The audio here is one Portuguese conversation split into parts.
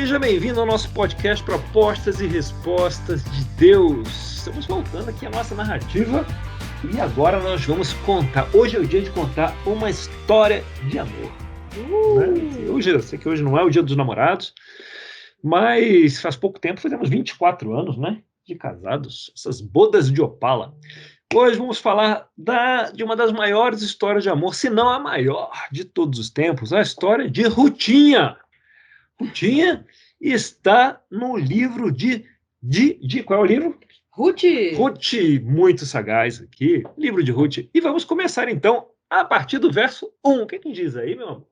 Seja bem-vindo ao nosso podcast Propostas e Respostas de Deus. Estamos voltando aqui à nossa narrativa e agora nós vamos contar. Hoje é o dia de contar uma história de amor. Né? Eu sei que hoje não é o dia dos namorados, mas faz pouco tempo, fizemos 24 anos, né, de casados, essas bodas de Opala. Hoje vamos falar de uma das maiores histórias de amor, se não a maior de todos os tempos, a história de Rutinha. Rutinha está no livro de qual é o livro? Ruth, muito sagaz aqui, livro de Ruth. E vamos começar então a partir do verso 1. O que diz aí, meu amor?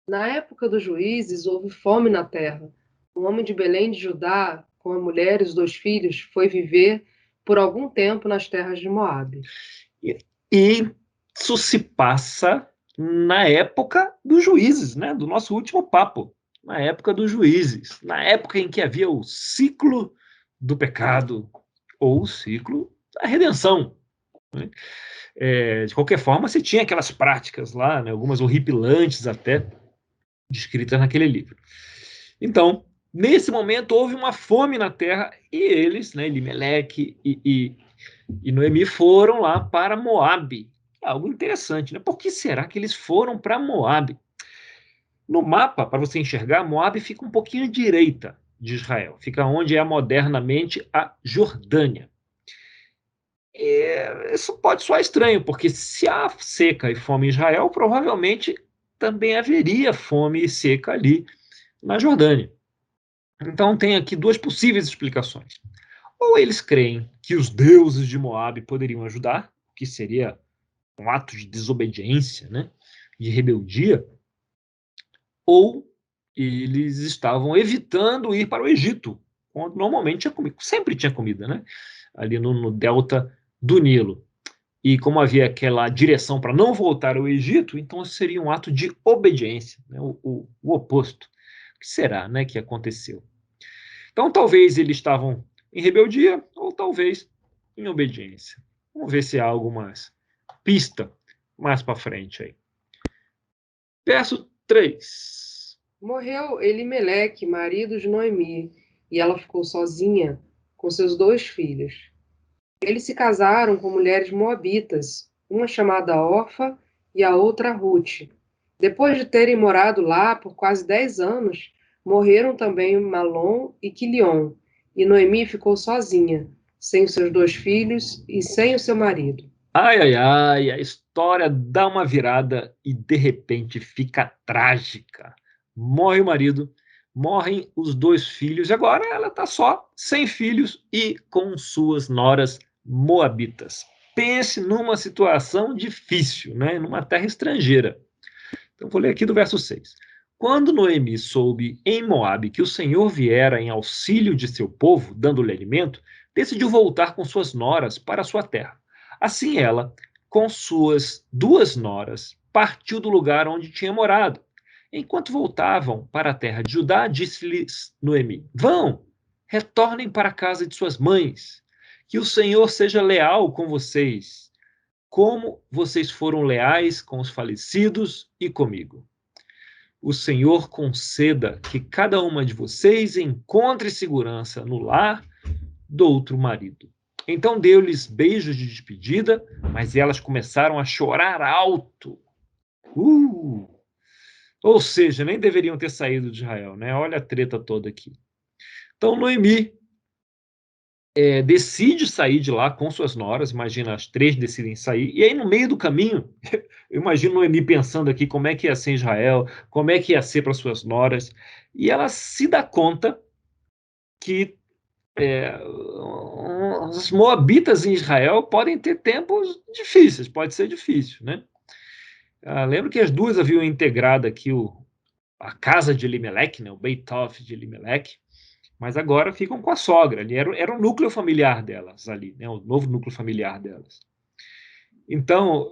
Na época dos juízes houve fome na terra. Um homem de Belém de Judá, com a mulher e os 2 filhos, foi viver por algum tempo nas terras de Moabe. E isso se passa na época dos juízes, né? Do nosso último papo. Na época dos juízes, na época em que havia o ciclo do pecado, ou o ciclo da redenção. Né? De qualquer forma, você tinha aquelas práticas lá, né, algumas horripilantes até, descritas naquele livro. Então, nesse momento, houve uma fome na terra, e eles, né, Elimeleque e Noemi, foram lá para Moabe. Algo interessante, né? Por que será que eles foram para Moabe? No mapa, para você enxergar, Moabe fica um pouquinho à direita de Israel. Fica onde é modernamente a Jordânia. Isso pode soar estranho, porque se há seca e fome em Israel, provavelmente também haveria fome e seca ali na Jordânia. Então tem aqui 2 possíveis explicações. Ou eles creem que os deuses de Moabe poderiam ajudar, que seria um ato de desobediência, né, de rebeldia, ou eles estavam evitando ir para o Egito, onde normalmente tinha comida, sempre tinha comida, né? Ali no delta do Nilo. E como havia aquela direção para não voltar ao Egito, então seria um ato de obediência, né? o oposto. O que será, né, que aconteceu? Então talvez eles estavam em rebeldia, ou talvez em obediência. Vamos ver se há algo mais. Pista mais para frente aí. Verso 3. Morreu Elimeleque, marido de Noemi, e ela ficou sozinha com seus 2 filhos. Eles se casaram com mulheres moabitas, uma chamada Orfa e a outra Ruth. Depois de terem morado lá por quase 10 anos, morreram também Malom e Quilion, e Noemi ficou sozinha, sem os seus 2 filhos e sem o seu marido. Ai, ai, ai, a história dá uma virada e de repente fica trágica. Morre o marido, morrem os 2 filhos, e agora ela está só, sem filhos e com suas noras moabitas. Pense numa situação difícil, né? Numa terra estrangeira. Então vou ler aqui do verso 6. Quando Noemi soube em Moabe que o Senhor viera em auxílio de seu povo, dando-lhe alimento, decidiu voltar com suas noras para sua terra. Assim ela, com suas 2 noras, partiu do lugar onde tinha morado. Enquanto voltavam para a terra de Judá, disse-lhes Noemi: Vão, retornem para a casa de suas mães. Que o Senhor seja leal com vocês, como vocês foram leais com os falecidos e comigo. O Senhor conceda que cada uma de vocês encontre segurança no lar do outro marido. Então deu-lhes beijos de despedida, mas elas começaram a chorar alto. Ou seja, nem deveriam ter saído de Israel, né? Olha a treta toda aqui. Então Noemi decide sair de lá com suas noras, imagina, as 3 decidem sair, e aí no meio do caminho, eu imagino Noemi pensando aqui como é que ia ser Israel, como é que ia ser para suas noras, e ela se dá conta que os moabitas em Israel podem ter tempos difíceis, pode ser difícil, né? Lembro que as 2 haviam integrado aqui a casa de Elimeleque, né, o Beitof de Elimeleque, mas agora ficam com a sogra. Ali era o núcleo familiar delas, ali, né, o novo núcleo familiar delas. Então,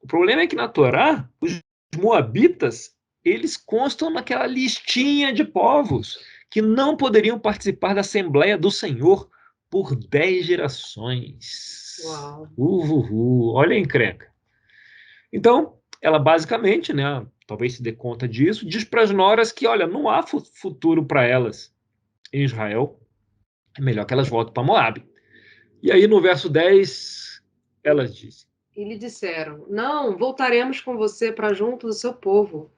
o problema é que na Torá, os moabitas, eles constam naquela listinha de povos que não poderiam participar da Assembleia do Senhor por 10 gerações. Uau. Olha a encrenca. Então, ela basicamente, né, talvez se dê conta disso, diz para as noras que, olha, não há futuro para elas em Israel, é melhor que elas voltem para Moabe. E aí, no verso 10, elas dizem: E lhe disseram: Não, voltaremos com você para junto do seu povo.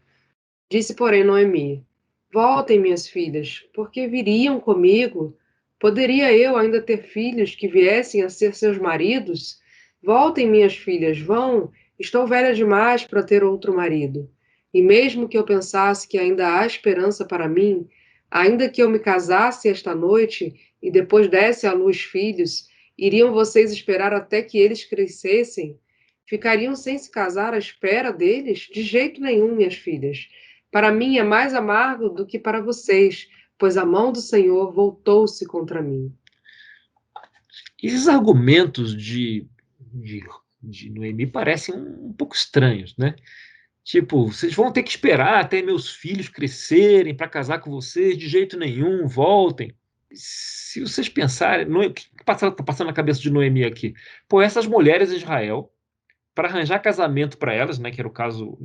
Disse, porém, Noemi: Voltem, minhas filhas, porque viriam comigo. Poderia eu ainda ter filhos que viessem a ser seus maridos? Voltem, minhas filhas, vão. Estou velha demais para ter outro marido. E mesmo que eu pensasse que ainda há esperança para mim, ainda que eu me casasse esta noite e depois desse à luz filhos, iriam vocês esperar até que eles crescessem? Ficariam sem se casar à espera deles? De jeito nenhum, minhas filhas. Para mim é mais amargo do que para vocês, pois a mão do Senhor voltou-se contra mim. esses argumentos de, de Noemi parecem um pouco estranhos, né? Tipo, vocês vão ter que esperar até meus filhos crescerem para casar com vocês, de jeito nenhum, voltem. Se vocês pensarem, o que está passando na cabeça de Noemi aqui? Pô, essas mulheres de Israel, para arranjar casamento para elas, né, que era o caso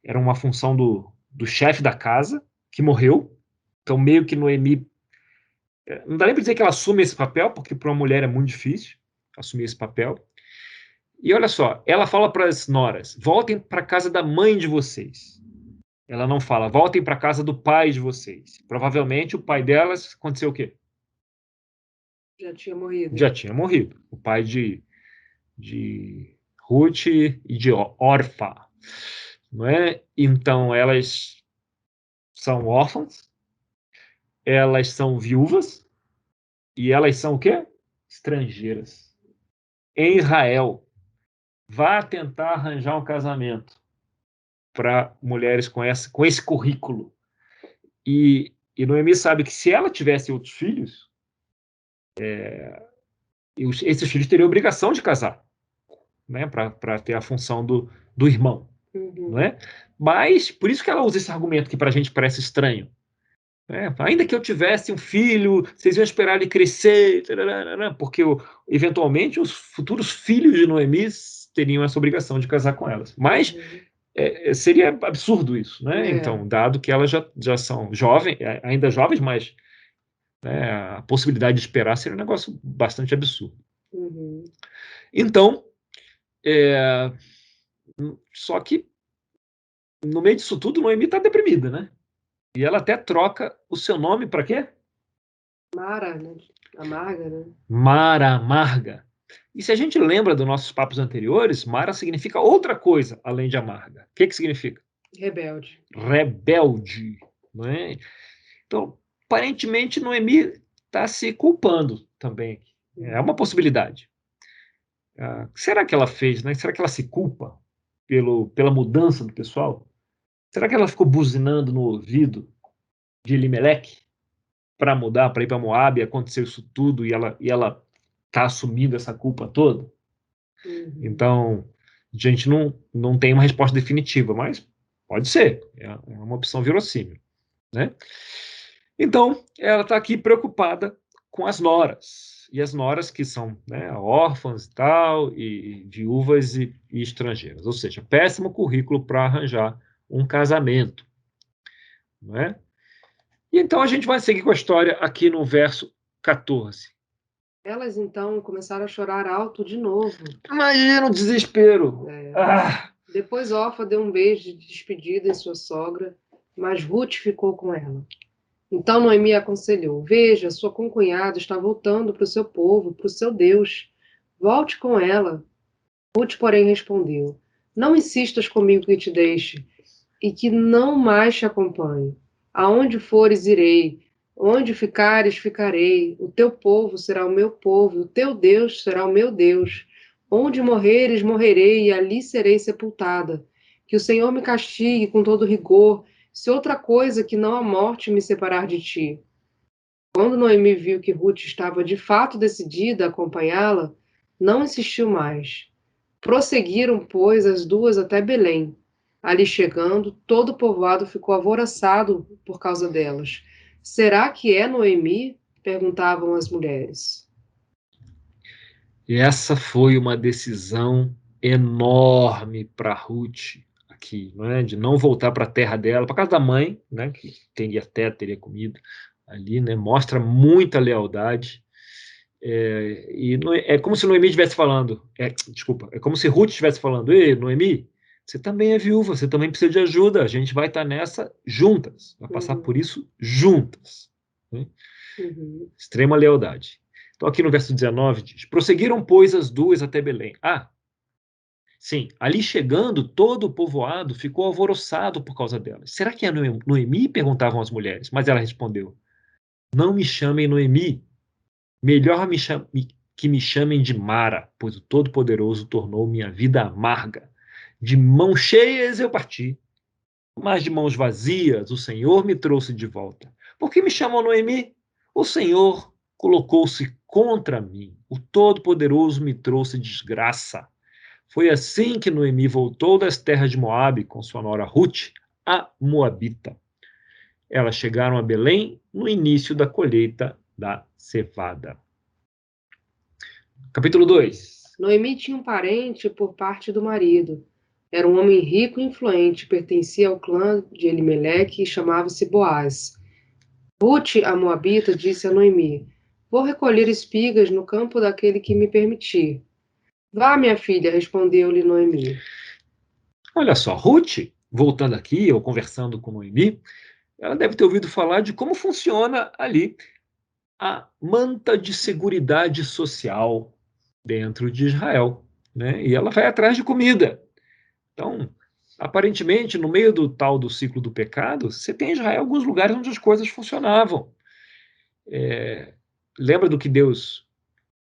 era uma função do chefe da casa, que morreu. Então, meio que Noemi. Não dá nem para dizer que ela assume esse papel, porque para uma mulher é muito difícil assumir esse papel. E olha só, ela fala para as noras: voltem para a casa da mãe de vocês. Ela não fala: voltem para a casa do pai de vocês. Provavelmente o pai delas aconteceu o quê? Já tinha morrido. Já tinha morrido. O pai de Ruth e de Orfa. Não é? Então elas são órfãs, elas são viúvas e elas são o quê? Estrangeiras. Em Israel, vá tentar arranjar um casamento para mulheres com esse currículo. E Noemi sabe que se ela tivesse outros filhos, esses filhos teriam obrigação de casar, né, para ter a função do irmão. Não é? Mas, por isso que ela usa esse argumento que para a gente parece estranho. Ainda que eu tivesse um filho, vocês iam esperar ele crescer, porque eventualmente os futuros filhos de Noemi teriam essa obrigação de casar com elas. Mas seria absurdo isso, né? Então, dado que elas já são jovens, ainda jovens, mas né, a possibilidade de esperar seria um negócio bastante absurdo. Então, só que no meio disso tudo, Noemi está deprimida, né? E ela até troca o seu nome para quê? Mara, né? Amarga, né? Mara amarga. E se a gente lembra dos nossos papos anteriores, Mara significa outra coisa além de amarga. O que significa? Rebelde. Rebelde. Não é? Então, aparentemente, Noemi está se culpando também. É uma possibilidade. O que será que ela fez? Né? Será que ela se culpa pela mudança do pessoal? Será que ela ficou buzinando no ouvido de Elimeleque para mudar, para ir para Moab, e aconteceu isso tudo e ela está assumindo essa culpa toda? Então, a gente não tem uma resposta definitiva, mas pode ser, é uma opção verossímil, né? Então, ela está aqui preocupada com as noras, e as noras que são, né, órfãs e tal, e viúvas e estrangeiras, ou seja, péssimo currículo para arranjar um casamento, não é? E então a gente vai seguir com a história aqui no verso 14. Elas então começaram a chorar alto de novo. Imagina o desespero. Depois Orfa deu um beijo de despedida em sua sogra, mas Ruth ficou com ela. Então Noemi aconselhou: Veja, sua concunhada está voltando para o seu povo, para o seu Deus. Volte com ela. Ruth, porém, respondeu: Não insistas comigo que te deixe e que não mais te acompanhe. Aonde fores, irei. Onde ficares, ficarei. O teu povo será o meu povo, o teu Deus será o meu Deus. Onde morreres, morrerei, e ali serei sepultada. Que o Senhor me castigue com todo rigor, se outra coisa que não a morte me separar de ti. Quando Noemi viu que Ruth estava de fato decidida a acompanhá-la, não insistiu mais. Prosseguiram, pois, as duas até Belém. Ali chegando, todo o povoado ficou alvoroçado por causa delas. Será que é Noemi? Perguntavam as mulheres. E essa foi uma decisão enorme para Ruth aqui, não é? De não voltar para a terra dela, para casa da mãe, né? Que teria teto, teria comida, ali, né? Mostra muita lealdade. É como se Noemi estivesse falando, desculpa, é como se Ruth estivesse falando: ei, Noemi, você também é viúva, você também precisa de ajuda, a gente vai estar nessa juntas, vai passar por isso juntas. Né? Extrema lealdade. Então, aqui no verso 19 diz: prosseguiram, pois, as duas até Belém. Sim, ali chegando, todo o povoado ficou alvoroçado por causa delas. Será que é Noemi? Perguntavam as mulheres. Mas ela respondeu: não me chamem Noemi, melhor que me chamem de Mara, pois o Todo-Poderoso tornou minha vida amarga. De mãos cheias eu parti, mas de mãos vazias o Senhor me trouxe de volta. Por que me chamam Noemi? O Senhor colocou-se contra mim. O Todo-Poderoso me trouxe desgraça. Foi assim que Noemi voltou das terras de Moabe com sua nora Ruth, a Moabita. Elas chegaram a Belém no início da colheita da cevada. Capítulo 2. Noemi tinha um parente por parte do marido. Era um homem rico e influente, pertencia ao clã de Elimeleque e chamava-se Boaz. Ruth, a Moabita, disse a Noemi: vou recolher espigas no campo daquele que me permitir. Vá, minha filha, respondeu-lhe Noemi. Olha só, Ruth, voltando aqui, ou conversando com Noemi, ela deve ter ouvido falar de como funciona ali a manta de seguridade social dentro de Israel, né? E ela vai atrás de comida. Então, aparentemente, no meio do ciclo do pecado, você tem em Israel alguns lugares onde as coisas funcionavam. Lembra do que Deus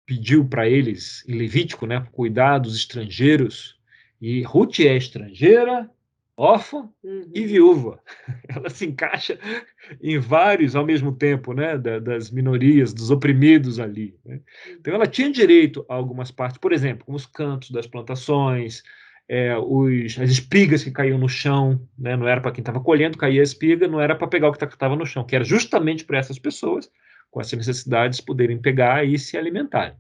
pediu para eles em Levítico, né? Cuidar dos estrangeiros. E Ruth é estrangeira, órfã e viúva. Ela se encaixa em vários ao mesmo tempo, né? Das minorias, dos oprimidos ali. Né? Então, ela tinha direito a algumas partes, por exemplo, como os cantos das plantações, as espigas que caíam no chão, né? Não era para quem estava colhendo, caía a espiga, não era para pegar o que estava no chão, que era justamente para essas pessoas com essas necessidades poderem pegar e se alimentarem.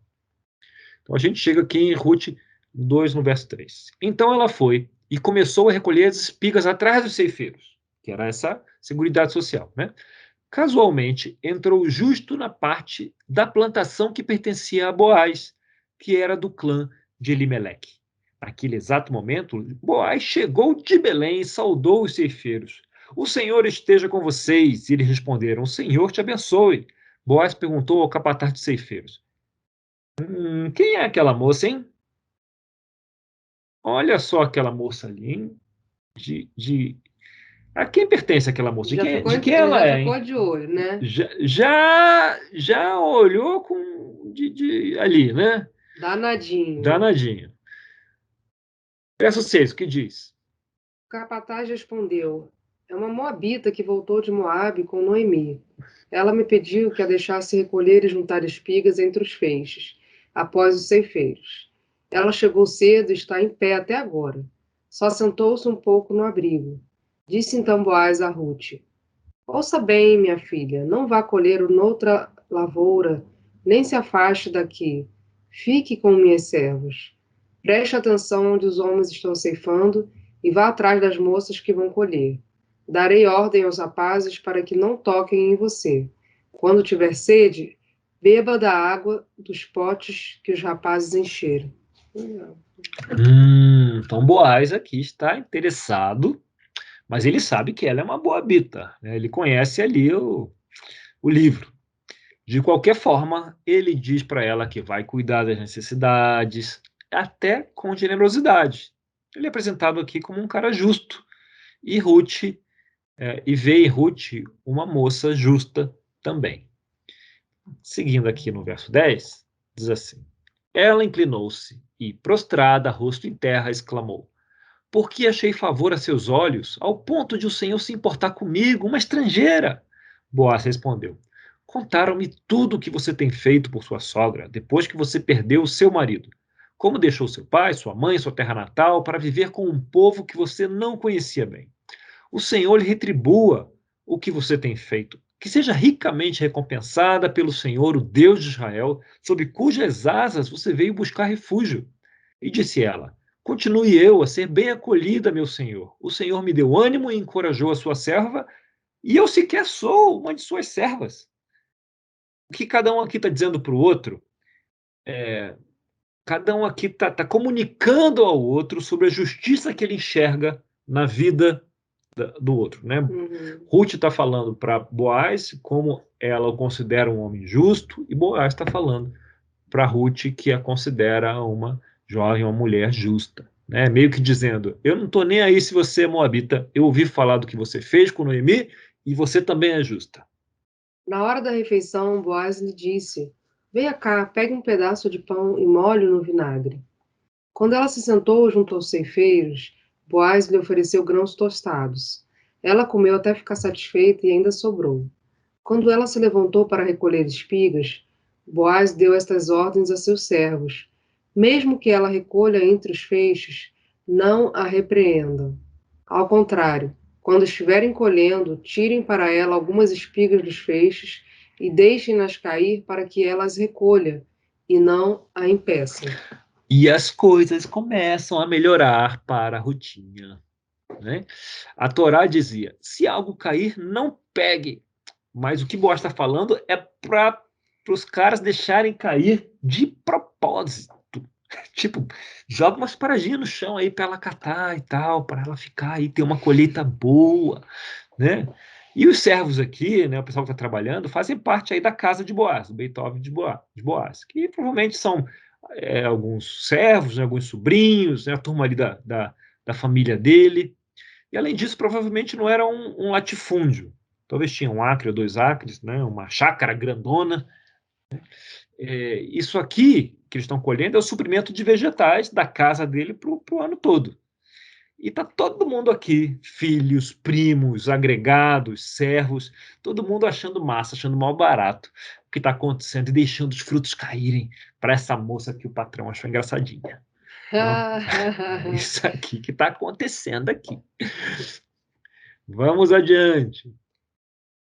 Então a gente chega aqui em Ruth 2, no verso 3. Então ela foi e começou a recolher as espigas atrás dos ceifeiros, que era essa seguridade social, né? Casualmente, entrou justo na parte da plantação que pertencia a Boaz, que era do clã de Elimeleque. Naquele exato momento, Boaz chegou de Belém e saudou os ceifeiros. O Senhor esteja com vocês. E eles responderam: o Senhor te abençoe. Boaz perguntou ao capataz de ceifeiros: quem é aquela moça, hein? Olha só aquela moça ali, hein? A quem pertence aquela moça? De quem ela é, hein? Já ficou de olho, né? Já olhou ali, né? Danadinho. Danadinho. Verso 6, o que diz? O capataz respondeu: é uma moabita que voltou de Moabe com Noemi. Ela me pediu que a deixasse recolher e juntar espigas entre os feixes, após os ceifeiros. Ela chegou cedo e está em pé até agora. Só sentou-se um pouco no abrigo. Disse então Boaz a Ruth: ouça bem, minha filha, não vá colher noutra lavoura, nem se afaste daqui. Fique com minhas servas. Preste atenção onde os homens estão ceifando e vá atrás das moças que vão colher. Darei ordem aos rapazes para que não toquem em você. Quando tiver sede, beba da água dos potes que os rapazes encheram. Então Boaz aqui está interessado, mas ele sabe que ela é uma moabita, né? Ele conhece ali o livro. De qualquer forma, ele diz para ela que vai cuidar das necessidades, até com generosidade. Ele é apresentado aqui como um cara justo. E vê em Ruth uma moça justa também. Seguindo aqui no verso 10, diz assim: ela inclinou-se e, prostrada, rosto em terra, exclamou: por que achei favor a seus olhos, ao ponto de o Senhor se importar comigo, uma estrangeira? Boaz respondeu: contaram-me tudo o que você tem feito por sua sogra, depois que você perdeu o seu marido. Como deixou seu pai, sua mãe, sua terra natal, para viver com um povo que você não conhecia bem. O Senhor lhe retribua o que você tem feito, que seja ricamente recompensada pelo Senhor, o Deus de Israel, sob cujas asas você veio buscar refúgio. E disse ela: continue eu a ser bem acolhida, meu senhor. O Senhor me deu ânimo e encorajou a sua serva, e eu sequer sou uma de suas servas. O que cada um aqui está dizendo para o outro, cada um aqui está comunicando ao outro sobre a justiça que ele enxerga na vida do outro, né? Ruth está falando para Boaz como ela o considera um homem justo, e Boaz está falando para Ruth que a considera uma jovem, uma mulher justa, né? Meio que dizendo, eu não estou nem aí se você é moabita, eu ouvi falar do que você fez com Noemi e você também é justa. Na hora da refeição, Boaz lhe disse: Venha cá, pegue um pedaço de pão e molhe-o no vinagre. Quando ela se sentou junto aos ceifeiros, Boaz lhe ofereceu grãos tostados. Ela comeu até ficar satisfeita e ainda sobrou. Quando ela se levantou para recolher espigas, Boaz deu estas ordens a seus servos: Mesmo que ela recolha entre os feixes, não a repreendam. Ao contrário, quando estiverem colhendo, tirem para ela algumas espigas dos feixes e deixem-nas cair para que ela as recolha, e não a impeçam. E as coisas começam a melhorar para a Rutinha, né? A Torá dizia, se algo cair, não pegue. Mas o que Boaz está falando é para os caras deixarem cair de propósito. Tipo, joga umas paradinhas no chão aí para ela catar e tal, para ela ficar aí, ter uma colheita boa, né? E os servos aqui, né, o pessoal que está trabalhando, fazem parte aí da casa de Boaz, do Beitov de Boaz, que provavelmente são alguns servos, né, alguns sobrinhos, né, a turma ali da família dele. E além disso, provavelmente não era um latifúndio. Talvez tinha um acre ou 2 acres, né, uma chácara grandona. Isso aqui que eles estão colhendo é o suprimento de vegetais da casa dele para o ano todo. E está todo mundo aqui, filhos, primos, agregados, servos, todo mundo achando massa, achando mal barato o que está acontecendo e deixando os frutos caírem para essa moça que o patrão achou engraçadinha. Então, isso aqui que está acontecendo aqui. Vamos adiante.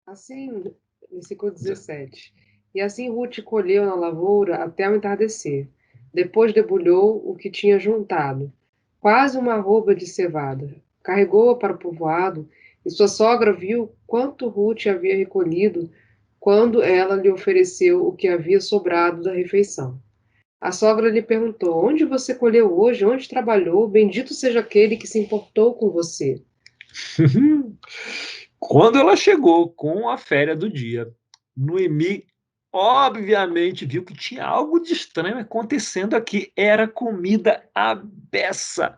Assim, versículo 17. E assim Ruth colheu na lavoura até o entardecer. Depois debulhou o que tinha juntado, quase uma arroba de cevada. Carregou-a para o povoado, e sua sogra viu quanto Ruth havia recolhido quando ela lhe ofereceu o que havia sobrado da refeição. A sogra lhe perguntou: Onde você colheu hoje? Onde trabalhou? Bendito seja aquele que se importou com você. Quando ela chegou com a féria do dia, Noemi obviamente viu que tinha algo de estranho acontecendo aqui. Era comida à beça.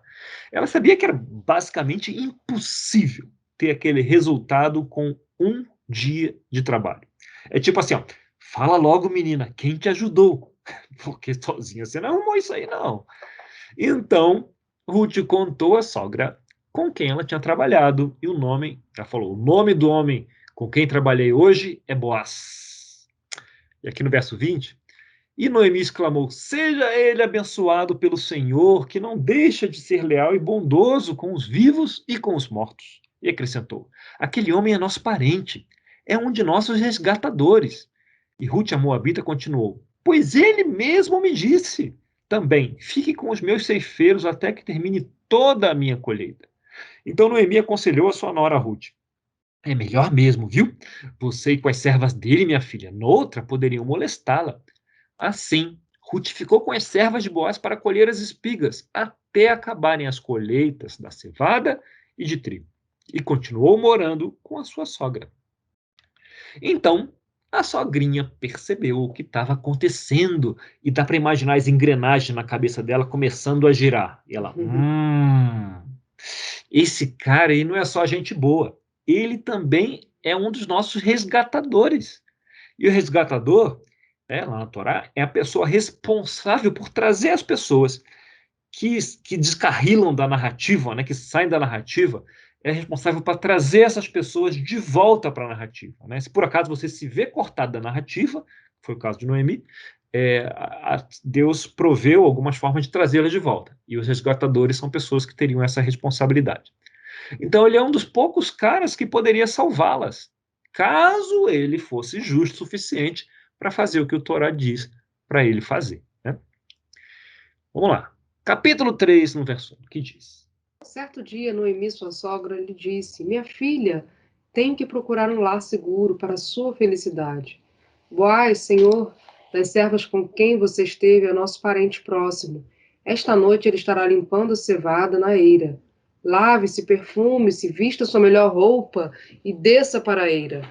Ela sabia que era basicamente impossível ter aquele resultado com um dia de trabalho. É tipo assim, ó, fala logo, menina, quem te ajudou? Porque sozinha você não arrumou isso aí, não. Então, Ruth contou à sogra com quem ela tinha trabalhado e o nome, ela falou, o nome do homem com quem trabalhei hoje é Boaz. E aqui no verso 20, e Noemi exclamou, seja ele abençoado pelo Senhor, que não deixa de ser leal e bondoso com os vivos e com os mortos. E acrescentou, aquele homem é nosso parente, é um de nossos resgatadores. E Ruth, a moabita, continuou, pois ele mesmo me disse, também, fique com os meus ceifeiros até que termine toda a minha colheita. Então Noemi aconselhou a sua nora Ruth, é melhor mesmo, viu? Você e com as servas dele, minha filha, noutra poderiam molestá-la. Assim, Ruth ficou com as servas de Boaz para colher as espigas, até acabarem as colheitas da cevada e de trigo, e continuou morando com a sua sogra. Então, a sogrinha percebeu o que estava acontecendo, e dá para imaginar as engrenagens na cabeça dela começando a girar. E ela, esse cara aí não é só gente boa, ele também é um dos nossos resgatadores. E o resgatador, né, lá na Torá, é a pessoa responsável por trazer as pessoas que descarrilam da narrativa, né, que saem da narrativa, é responsável para trazer essas pessoas de volta para a narrativa. Né? Se por acaso você se vê cortado da narrativa, foi o caso de Noemi, Deus proveu algumas formas de trazê-las de volta. E os resgatadores são pessoas que teriam essa responsabilidade. Então ele é um dos poucos caras que poderia salvá-las, caso ele fosse justo o suficiente para fazer o que o Torá diz para ele fazer. Né? Vamos lá. Capítulo 3, no verso 1, que diz. Certo dia, Noemi, sua sogra, lhe disse: Minha filha, Tem que procurar um lar seguro para a sua felicidade. Boaz, senhor das servas com quem você esteve, é nosso parente próximo. Esta noite ele estará limpando a cevada na eira. Lave-se, perfume-se, vista sua melhor roupa e desça para a eira.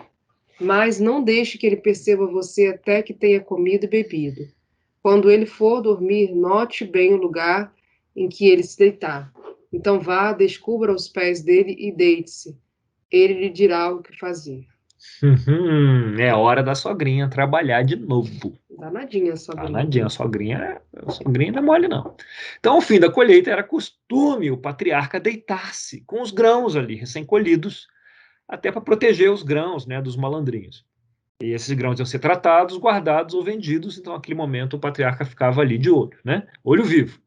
Mas não deixe que ele perceba você até que tenha comido e bebido. Quando ele for dormir, note bem o lugar em que ele se deitar. Então vá, descubra os pés dele e deite-se. Ele lhe dirá o que fazer. É hora da sogrinha trabalhar de novo. Danadinha a sogrinha. Danadinha, a sogrinha não é mole, não. Então, ao fim da colheita, era costume o patriarca deitar-se com os grãos ali, recém-colhidos, até para proteger os grãos, né, dos malandrinhos. E esses grãos iam ser tratados, guardados ou vendidos, então, naquele momento, o patriarca ficava ali de olho, né? Olho vivo.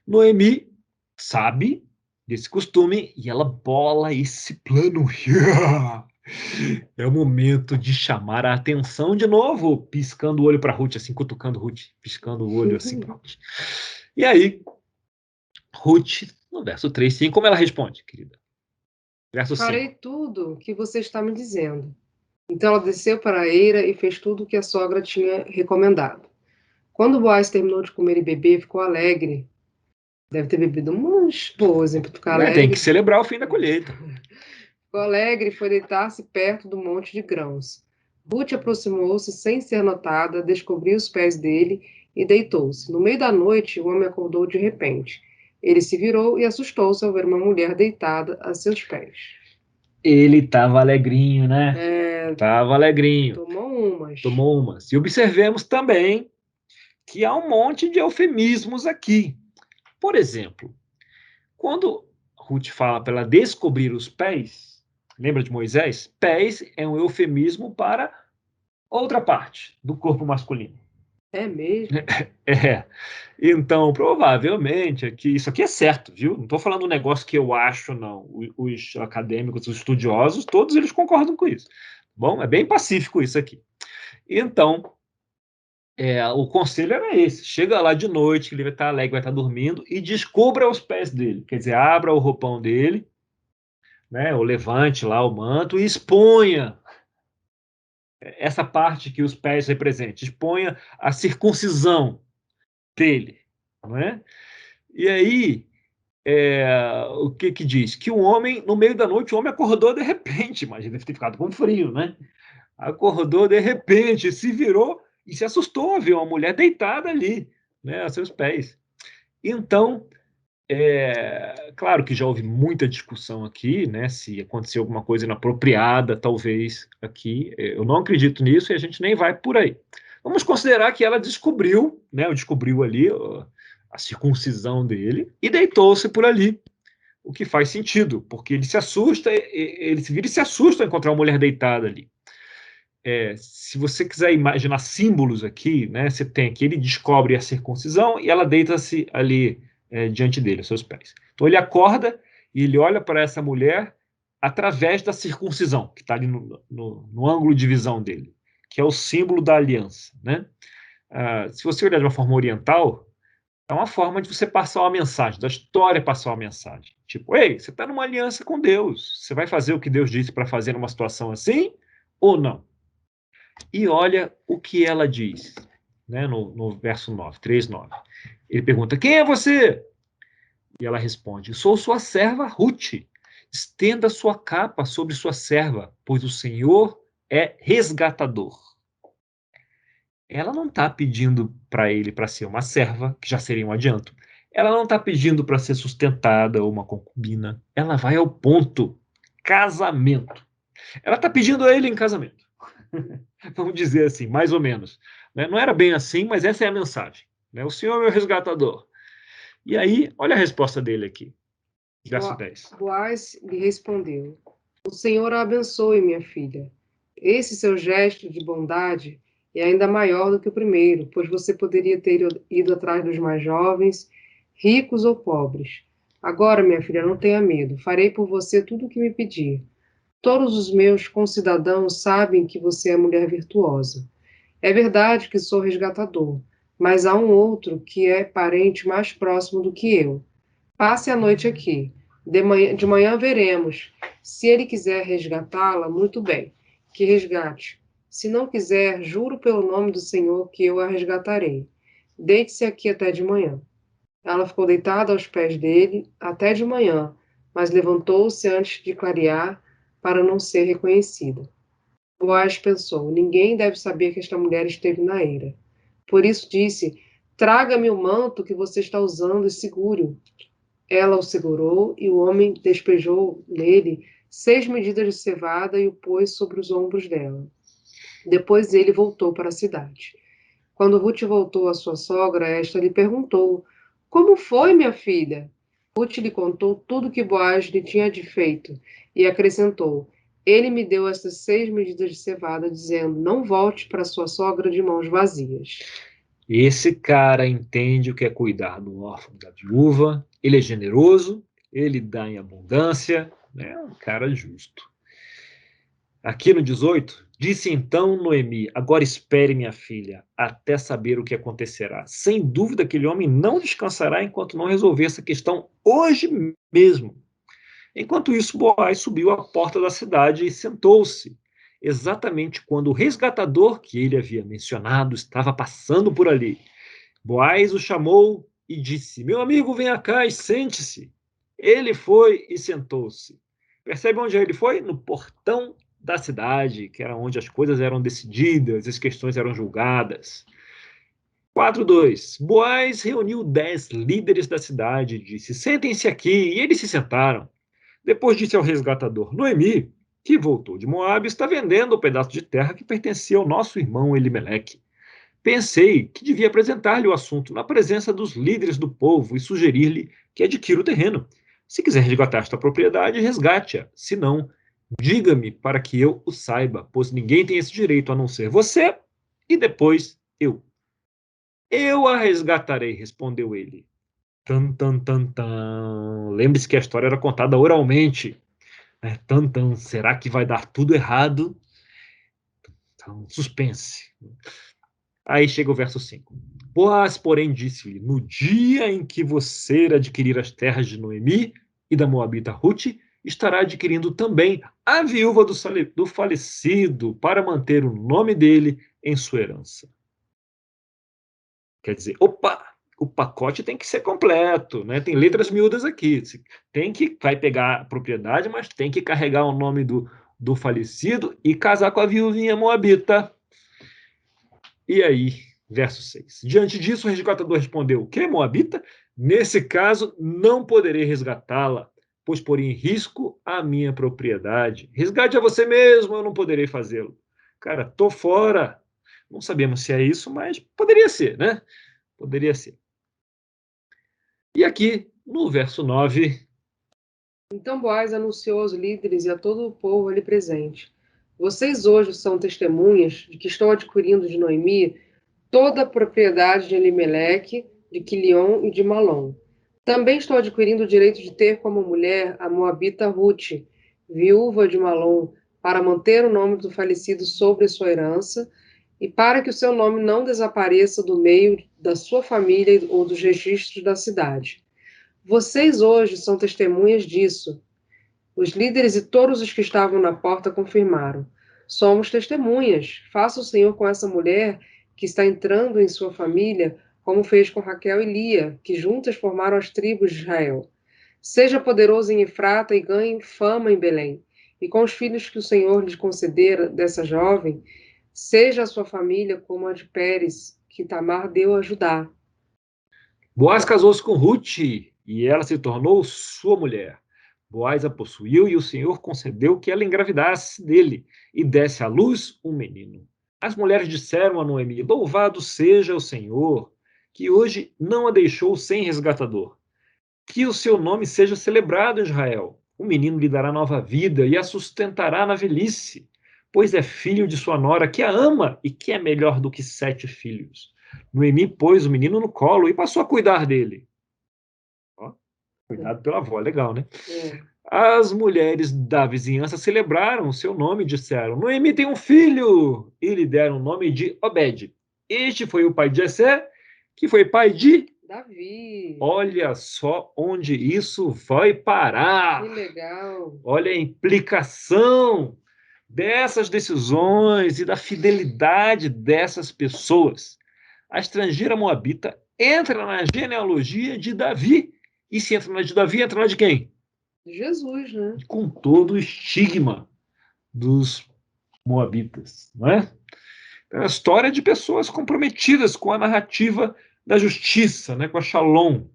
Noemi sabe desse costume e ela bola esse plano. É o momento de chamar a atenção de novo, piscando o olho para Ruth, assim, cutucando Ruth, piscando o olho assim para Ruth. E aí, Ruth, no verso 3, sim, como ela responde, querida? Verso 5. Farei tudo o que você está me dizendo. Então ela desceu para a eira e fez tudo o que a sogra tinha recomendado. Quando Boaz terminou de comer e beber, ficou alegre. Deve ter bebido umas boas, hein, para ficar alegre. Tem que celebrar o fim da colheita. Ficou alegre e foi deitar-se perto do monte de grãos. Ruth aproximou-se sem ser notada, descobriu os pés dele e deitou-se. No meio da noite, o homem acordou de repente. Ele se virou e assustou-se ao ver uma mulher deitada a seus pés. Ele estava alegrinho, né? Estava alegrinho. Tomou umas. E observemos também que há um monte de eufemismos aqui. Por exemplo, quando Ruth fala para ela descobrir os pés, lembra de Moisés? Pés é um eufemismo para outra parte do corpo masculino. É mesmo? Então, provavelmente, isso aqui é certo, viu? Não estou falando um negócio que eu acho, não. Os acadêmicos, os estudiosos, todos eles concordam com isso. Bom, é bem pacífico isso aqui. Então, o conselho era esse. Chega lá de noite, ele vai estar alegre, vai estar dormindo, e descubra os pés dele. Quer dizer, abra o roupão dele, né, ou levante lá o manto e exponha essa parte que os pés representam. Exponha a circuncisão dele. Não é? E aí, o que diz? Que o homem, no meio da noite, o homem acordou de repente, mas ele deve ter ficado com frio, né? Acordou de repente, se virou e se assustou a ver uma mulher deitada ali, né, a seus pés. Então, claro que já houve muita discussão aqui, né, se aconteceu alguma coisa inapropriada, talvez, aqui. Eu não acredito nisso e a gente nem vai por aí. Vamos considerar que ela descobriu, né, descobriu ali a circuncisão dele e deitou-se por ali, o que faz sentido, porque ele se assusta, ele se vira e se assusta ao encontrar uma mulher deitada ali. Se você quiser imaginar símbolos aqui, né, você tem aqui, ele descobre a circuncisão e ela deita-se ali diante dele, aos seus pés. Então ele acorda e ele olha para essa mulher através da circuncisão, que está ali no ângulo de visão dele, que é o símbolo da aliança, né? Se você olhar de uma forma oriental, é uma forma de você passar uma mensagem, da história passar uma mensagem. Tipo, ei, você está numa aliança com Deus, você vai fazer o que Deus disse para fazer numa situação assim ou não? E olha o que ela diz, né, no verso 9, 3:9. Ele pergunta, quem é você? E ela responde, sou sua serva Ruth. Estenda sua capa sobre sua serva, pois o Senhor é resgatador. Ela não está pedindo para ele para ser uma serva, que já seria um adianto. Ela não está pedindo para ser sustentada ou uma concubina. Ela vai ao ponto, casamento. Ela está pedindo a ele em casamento. Vamos dizer assim, mais ou menos. Não era bem assim, mas essa é a mensagem. O Senhor é meu resgatador. E aí, olha a resposta dele aqui. Verso 10. Boaz lhe respondeu, o Senhor a abençoe, minha filha. Esse seu gesto de bondade é ainda maior do que o primeiro, pois você poderia ter ido atrás dos mais jovens, ricos ou pobres. Agora, minha filha, não tenha medo. Farei por você tudo o que me pedir. Todos os meus concidadãos sabem que você é mulher virtuosa. É verdade que sou resgatador, mas há um outro que é parente mais próximo do que eu. Passe a noite aqui. De manhã veremos. Se ele quiser resgatá-la, muito bem, que resgate. Se não quiser, juro pelo nome do Senhor que eu a resgatarei. Deite-se aqui até de manhã. Ela ficou deitada aos pés dele até de manhã, mas levantou-se antes de clarear para não ser reconhecida. Boaz pensou: ninguém deve saber que esta mulher esteve na eira. Por isso disse: traga-me o manto que você está usando e segure-o. Ela o segurou e o homem despejou nele 6 medidas de cevada e o pôs sobre os ombros dela. Depois ele voltou para a cidade. Quando Ruth voltou à sua sogra, esta lhe perguntou: como foi, minha filha? Ruth lhe contou tudo que Boaz lhe tinha feito e acrescentou: ele me deu estas 6 medidas de cevada, dizendo: não volte para sua sogra de mãos vazias. Esse cara entende o que é cuidar do órfão, da viúva, ele é generoso, ele dá em abundância, é um cara justo. Aqui no 18, disse então Noemi: agora espere, minha filha, até saber o que acontecerá. Sem dúvida, aquele homem não descansará enquanto não resolver essa questão hoje mesmo. Enquanto isso, Boaz subiu à porta da cidade e sentou-se, exatamente quando o resgatador que ele havia mencionado estava passando por ali. Boaz o chamou e disse: meu amigo, venha cá e sente-se. Ele foi e sentou-se. Percebe onde ele foi? No portão da cidade, que era onde as coisas eram decididas, as questões eram julgadas. 4:2. Boaz reuniu 10 líderes da cidade e disse: sentem-se aqui, e eles se sentaram. Depois disse ao resgatador: Noemi, que voltou de Moabe, está vendendo o pedaço de terra que pertencia ao nosso irmão Elimeleque. Pensei que devia apresentar-lhe o assunto na presença dos líderes do povo e sugerir-lhe que adquira o terreno. Se quiser resgatar esta propriedade, resgate-a. Se não, diga-me para que eu o saiba, pois ninguém tem esse direito a não ser você e depois eu. Eu a resgatarei, respondeu ele. Tan, tan, tan, tan. Lembre-se que a história era contada oralmente. Tan, tan. Será que vai dar tudo errado? Então, suspense. Aí chega o verso 5. Boaz, porém, disse-lhe: no dia em que você adquirir as terras de Noemi e da Moabita Ruth, estará adquirindo também a viúva do falecido para manter o nome dele em sua herança. Quer dizer, opa, o pacote tem que ser completo, né? Tem letras miúdas aqui. Vai pegar a propriedade, mas tem que carregar o nome do falecido e casar com a viuvinha moabita. E aí, verso 6. Diante disso, o resgatador respondeu: o que, moabita? Nesse caso, não poderei resgatá-la, pois porei em risco a minha propriedade. Resgate a você mesmo, eu não poderei fazê-lo. Cara, tô fora. Não sabemos se é isso, mas poderia ser, né? Poderia ser. E aqui, no verso 9. Então Boaz anunciou aos líderes e a todo o povo ali presente: vocês hoje são testemunhas de que estou adquirindo de Noemi toda a propriedade de Elimeleque, de Quilion e de Malom. Também estou adquirindo o direito de ter como mulher a moabita Ruth, viúva de Malom, para manter o nome do falecido sobre sua herança e para que o seu nome não desapareça do meio da sua família ou dos registros da cidade. Vocês hoje são testemunhas disso. Os líderes e todos os que estavam na porta confirmaram: somos testemunhas. Faça o Senhor com essa mulher que está entrando em sua família, como fez com Raquel e Lia, que juntas formaram as tribos de Israel. Seja poderoso em Efrata e ganhe fama em Belém. E com os filhos que o Senhor lhe concedera dessa jovem, seja a sua família como a de Pérez, que Tamar deu a Judá. Boaz casou-se com Ruth e ela se tornou sua mulher. Boaz a possuiu e o Senhor concedeu que ela engravidasse dele e desse à luz um menino. As mulheres disseram a Noemi: louvado seja o Senhor, que hoje não a deixou sem resgatador. Que o seu nome seja celebrado em Israel. O menino lhe dará nova vida e a sustentará na velhice, pois é filho de sua nora, que a ama e que é melhor do que 7 filhos. Noemi pôs o menino no colo e passou a cuidar dele. Ó, cuidado pela avó, legal, né? As mulheres da vizinhança celebraram o seu nome e disseram: Noemi tem um filho! E lhe deram o nome de Obed. Este foi o pai de Jessé, que foi pai de Davi. Olha só onde isso vai parar. Que legal. Olha a implicação dessas decisões e da fidelidade dessas pessoas. A estrangeira moabita entra na genealogia de Davi. E se entra na de Davi, entra na de quem? Jesus, né? Com todo o estigma dos moabitas, não é? É a história de pessoas comprometidas com a narrativa da justiça, né, com a Shalom.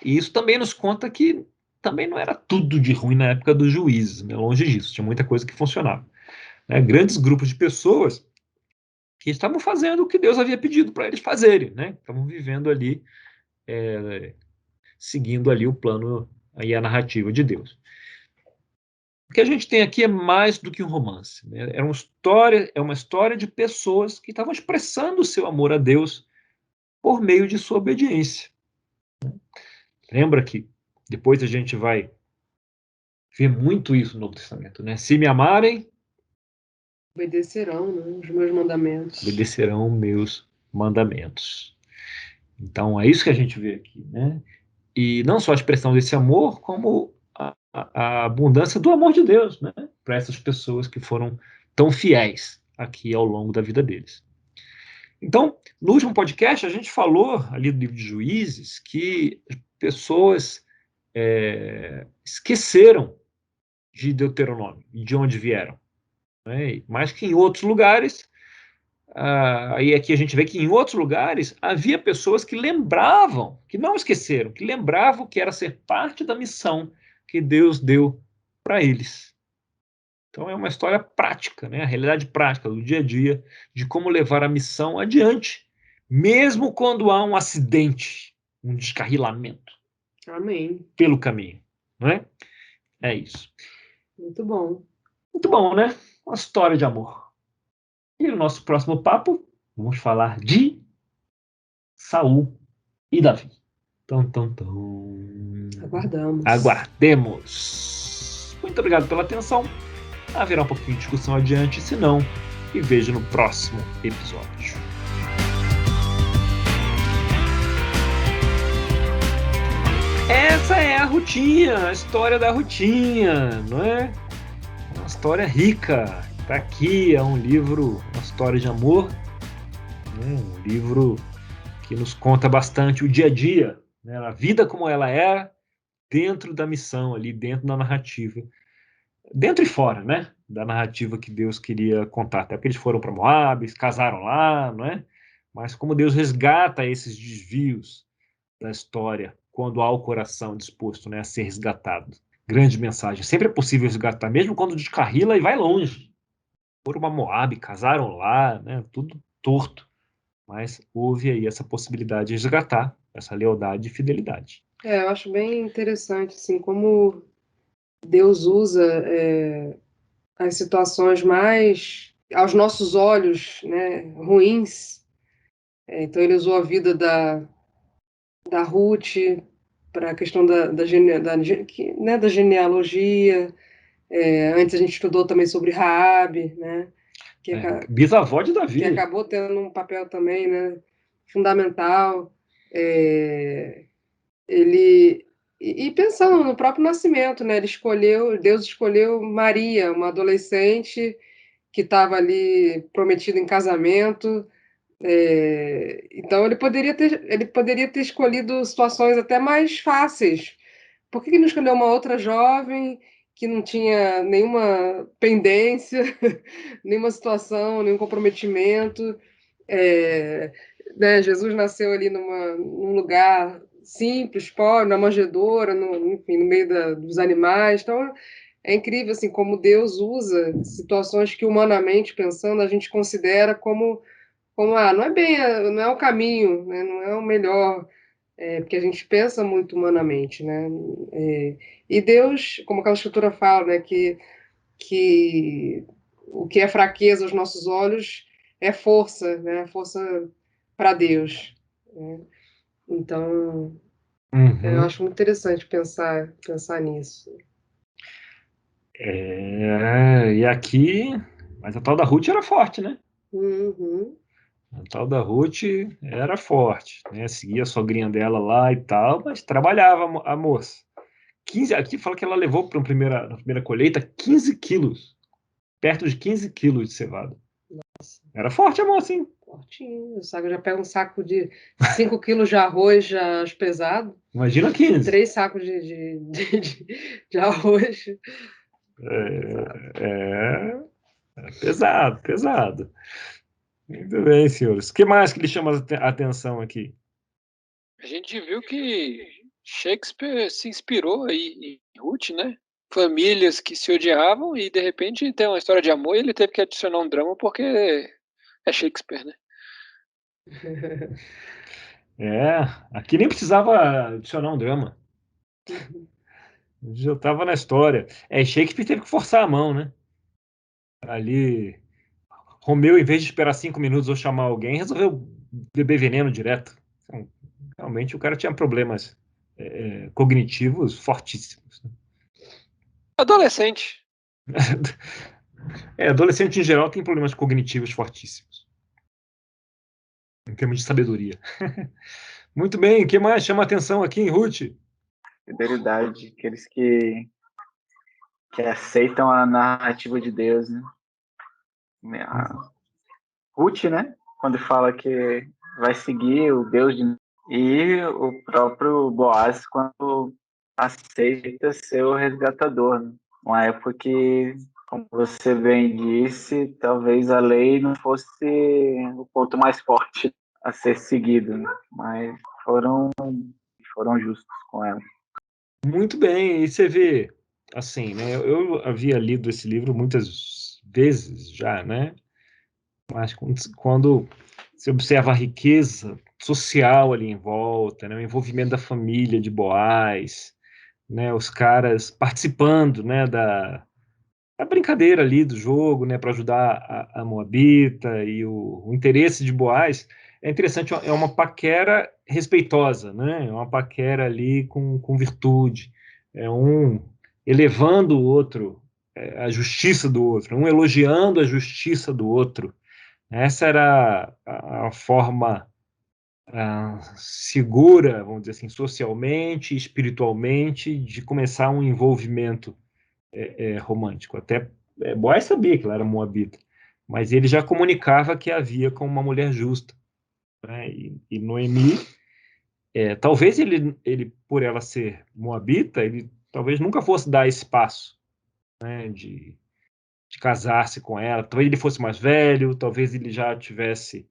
E isso também nos conta que também não era tudo de ruim na época dos juízes, né? Longe disso, tinha muita coisa que funcionava. Né? Grandes grupos de pessoas que estavam fazendo o que Deus havia pedido para eles fazerem, né? Estavam vivendo ali, seguindo ali o plano e a narrativa de Deus. O que a gente tem aqui é mais do que um romance, né? É uma história de pessoas que estavam expressando o seu amor a Deus por meio de sua obediência. Lembra que depois a gente vai ver muito isso no Novo Testamento, né? Se me amarem, Obedecerão, né, os meus mandamentos. obedecerão meus mandamentos. Então é isso que a gente vê aqui, né? E não só a expressão desse amor, como a abundância do amor de Deus, né? Para essas pessoas que foram tão fiéis aqui ao longo da vida deles. Então, no último podcast, a gente falou ali do livro de Juízes que pessoas esqueceram de Deuteronômio e de onde vieram. Né? Mas que em outros lugares, aí aqui a gente vê que em outros lugares havia pessoas que lembravam, que não esqueceram, que lembravam que era ser parte da missão que Deus deu para eles. Então é uma história prática, né? A realidade prática do dia a dia, de como levar a missão adiante, mesmo quando há um acidente, um descarrilamento Amém. pelo caminho. Não é? É isso. Muito bom. Muito bom, né? Uma história de amor. E no nosso próximo papo, vamos falar de Saul e Davi. Tão, tão, tão. Aguardamos. Aguardemos. Muito obrigado pela atenção. Haverá um pouquinho de discussão adiante, se não, e vejo no próximo episódio. Essa é a Rutinha, a história da Rutinha, não é? Uma história rica. Está aqui, é um livro, uma história de amor, né? Um livro que nos conta bastante o dia a dia, né? A vida como ela é, dentro da missão ali, dentro da narrativa. Dentro e fora, né? Da narrativa que Deus queria contar. Até porque eles foram para Moab, casaram lá, não é? Mas como Deus resgata esses desvios da história quando há o coração disposto, né, a ser resgatado. Grande mensagem. Sempre é possível resgatar, mesmo quando descarrila e vai longe. Foram para Moab, casaram lá, né? Tudo torto. Mas houve aí essa possibilidade de resgatar essa lealdade e fidelidade. Eu acho bem interessante, assim, como Deus usa as situações mais, aos nossos olhos, né, ruins. Então, ele usou a vida da Ruth para a questão da genealogia. Antes a gente estudou também sobre Raabe, né, Bisavó de Davi. que acabou tendo um papel também, né, fundamental. E pensando no próprio nascimento, né, Deus escolheu Maria, uma adolescente que estava ali prometida em casamento. Então ele poderia ter escolhido situações até mais fáceis. Por que não escolheu uma outra jovem que não tinha nenhuma pendência, nenhuma situação, nenhum comprometimento? Né, Jesus nasceu ali num lugar simples, pobre, na manjedoura, enfim, no meio dos animais. Então é incrível assim como Deus usa situações que humanamente pensando a gente considera como não é bem, não é o caminho, né? Não é o melhor, porque a gente pensa muito humanamente, né? E Deus, como aquela escritura fala, né, que o que é fraqueza aos nossos olhos é força, né? Força para Deus, né? Então, eu acho muito interessante pensar nisso. E aqui, mas a tal da Ruth era forte, né? Uhum. A tal da Ruth era forte, né? Seguia a sogrinha dela lá e tal, mas trabalhava a moça. 15, aqui fala que ela levou para na primeira colheita 15 quilos, perto de 15 quilos de cevada. Nossa, Era forte a moça, hein? fortinho. Eu já pego um saco de 5 quilos de arroz já pesado, Imagina 15. 3 sacos de arroz. É, é pesado, pesado. Muito bem, senhores. O que mais que lhe chama a atenção aqui? A gente viu que Shakespeare se inspirou aí em Ruth, né? Famílias que se odiavam e de repente tem uma história de amor e ele teve que adicionar um drama porque é Shakespeare, né? É, aqui nem precisava adicionar um drama. Já estava na história. Shakespeare teve que forçar a mão, né? Ali, Romeu, em vez de esperar 5 minutos ou chamar alguém, resolveu beber veneno direto. Então, realmente o cara tinha problemas cognitivos fortíssimos. Adolescente. Adolescente em geral tem problemas cognitivos fortíssimos, em termos de sabedoria. Muito bem, o que mais chama a atenção aqui em Ruth? Fidelidade, aqueles que aceitam a narrativa de Deus, né? A Ruth, né? Quando fala que vai seguir o Deus de... E o próprio Boaz, quando aceita ser o resgatador, né? Uma época que, como você bem disse, talvez a lei não fosse o ponto mais forte a ser seguido, né? Mas foram justos com ela. Muito bem, e você vê, assim, né? Eu havia lido esse livro muitas vezes já, né? Mas quando você observa a riqueza social ali em volta, né? O envolvimento da família de Boaz, né? Os caras participando, né? Da brincadeira ali do jogo, né? Para ajudar a Moabita e o interesse de Boaz é interessante, é uma paquera respeitosa, né? É uma paquera ali com virtude, é um elevando o outro, a justiça do outro, um elogiando a justiça do outro. Essa era a forma segura, vamos dizer assim, socialmente, espiritualmente, de começar um envolvimento romântico. Até Boaz sabia que ela era moabita, mas ele já comunicava que havia com uma mulher justa, né? E Noemi, talvez ele, por ela ser moabita, ele talvez nunca fosse dar esse passo, né, de casar-se com ela. Talvez ele fosse mais velho, talvez ele já tivesse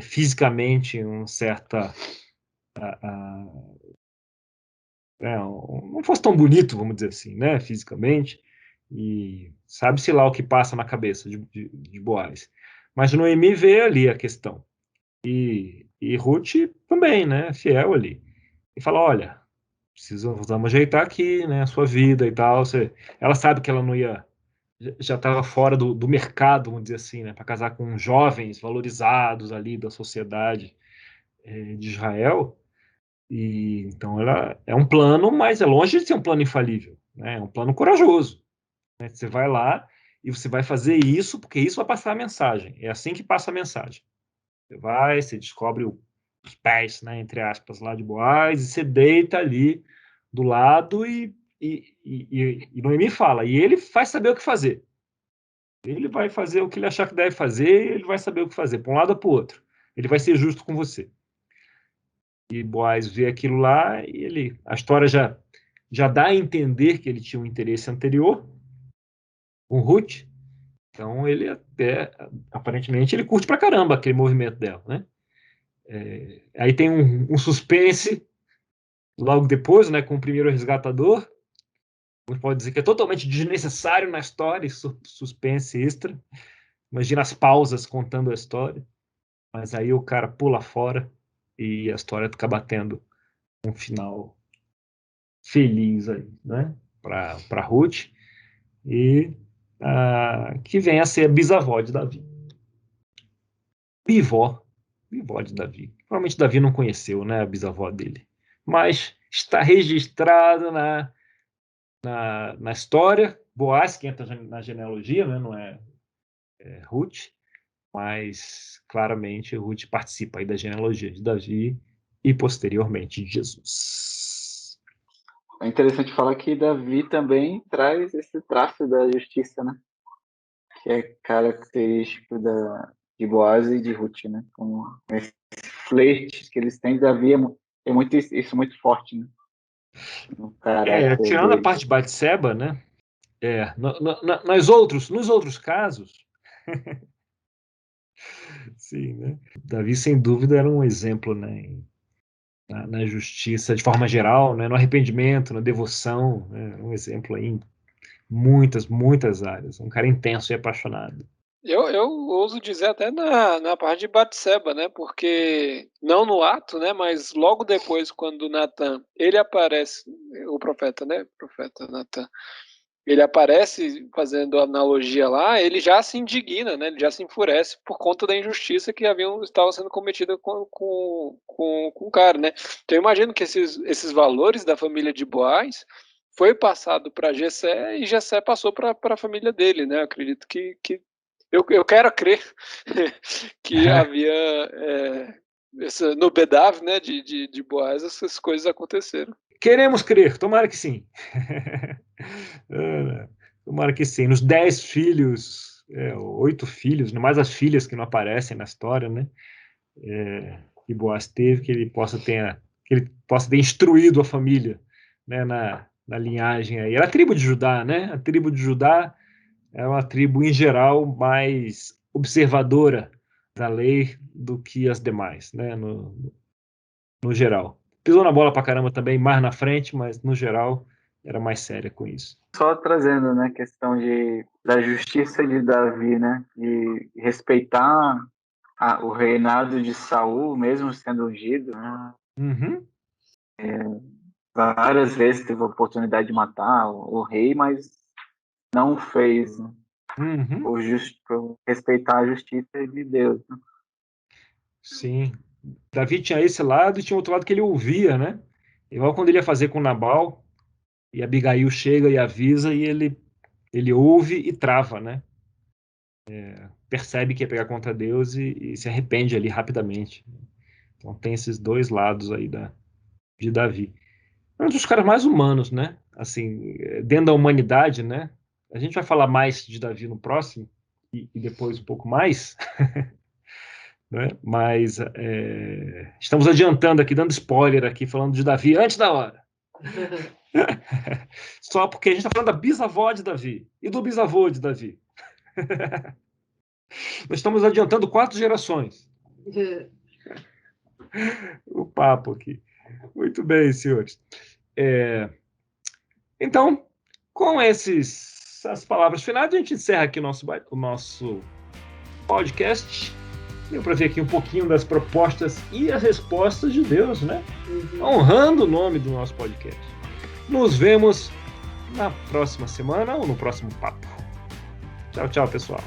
fisicamente um certa não fosse tão bonito, vamos dizer assim, né, fisicamente, e sabe-se lá o que passa na cabeça de Boaz. Mas Noemi vê ali a questão. E Ruth também, né, fiel ali. E fala, olha, precisamos ajeitar aqui, né, a sua vida e tal. Ela sabe que ela não ia, já estava fora do mercado, vamos dizer assim, né, para casar com jovens valorizados ali da sociedade de Israel. E então ela é um plano, mas é longe de ser um plano infalível, né? É um plano corajoso, né? Você vai lá e você vai fazer isso porque isso vai passar a mensagem. É assim que passa a mensagem. Você descobre os pés, né, entre aspas, lá de Boaz e você deita ali do lado e Noemi fala, e ele vai saber o que fazer. Ele vai fazer o que ele achar que deve fazer, e ele vai saber o que fazer, para um lado ou para o outro. Ele vai ser justo com você. E Boaz vê aquilo lá e a história já dá a entender que ele tinha um interesse anterior com Ruth. Então ele até, aparentemente, ele curte pra caramba aquele movimento dela, né? Aí tem um suspense logo depois, né, com o primeiro resgatador. A gente pode dizer que é totalmente desnecessário na história, suspense extra. Imagina as pausas contando a história. Mas aí o cara pula fora e a história acaba tendo um final feliz aí, né? Para Ruth, e que vem a ser a bisavó de Davi. Bivó de Davi. Provavelmente Davi não conheceu, né, a bisavó dele. Mas está registrado na história. Boaz, que entra na genealogia, né, não é Ruth. mas claramente Ruth participa aí da genealogia de Davi e posteriormente de Jesus. É interessante falar que Davi também traz esse traço da justiça, né? Que é característico de Boaz e de Ruth, né? Com esse flerte que eles têm, Davi é muito isso muito forte, né? No caráter Tirando a dele. parte de Batseba, né? Nos outros casos, sim, né? Davi, sem dúvida, era um exemplo, né? Na justiça de forma geral, né? No arrependimento, na devoção, né? Um exemplo aí em muitas áreas. Um cara intenso e apaixonado. Eu ouso dizer até na parte de Batseba, né? Porque não no ato, né? Mas logo depois, quando Natan, ele aparece, o profeta, né? Profeta Natan, ele aparece fazendo analogia lá, ele já se indigna, né? Ele já se enfurece por conta da injustiça que estava sendo cometida com o cara, né? Então eu imagino que esses valores da família de Boaz foi passado para Jessé e Jessé passou para a família dele, né? Eu acredito que eu quero crer que havia no Bedav, né, de Boaz, essas coisas aconteceram. Queremos crer, tomara que sim. Tomara que sim. Nos 10 filhos, 8 filhos, mais as filhas que não aparecem na história, né? Que Boaz teve, que ele possa ter instruído a família, né, na linhagem aí. Era a tribo de Judá, né? A tribo de Judá é uma tribo, em geral, mais observadora da lei do que as demais, né? No geral. Pisou na bola pra caramba também, mais na frente, mas no geral era mais séria com isso. Só trazendo, né, questão da justiça de Davi, né, de respeitar o reinado de Saul, mesmo sendo ungido, né? Uhum. Várias vezes teve a oportunidade de matar o rei, mas não fez, né? Uhum. Por respeitar a justiça de Deus, né? Sim. Davi tinha esse lado e tinha outro lado que ele ouvia, né? Igual quando ele ia fazer com Nabal, e Abigail chega e avisa, e ele ouve e trava, né? Percebe que ia pegar contra Deus e se arrepende ali rapidamente. Então tem esses dois lados aí de Davi. É um dos caras mais humanos, né? Assim, dentro da humanidade, né? A gente vai falar mais de Davi no próximo, e depois um pouco mais, né? Mas estamos adiantando aqui, dando spoiler aqui, falando de Davi antes da hora. Só porque a gente está falando da bisavó de Davi e do bisavô de Davi. Nós estamos adiantando 4 gerações. O papo aqui. Muito bem, senhores. Então, com essas palavras finais, a gente encerra aqui o nosso podcast. Deu para ver aqui um pouquinho das propostas e as respostas de Deus, né? Honrando o nome do nosso podcast. Nos vemos na próxima semana ou no próximo papo. Tchau, tchau, pessoal.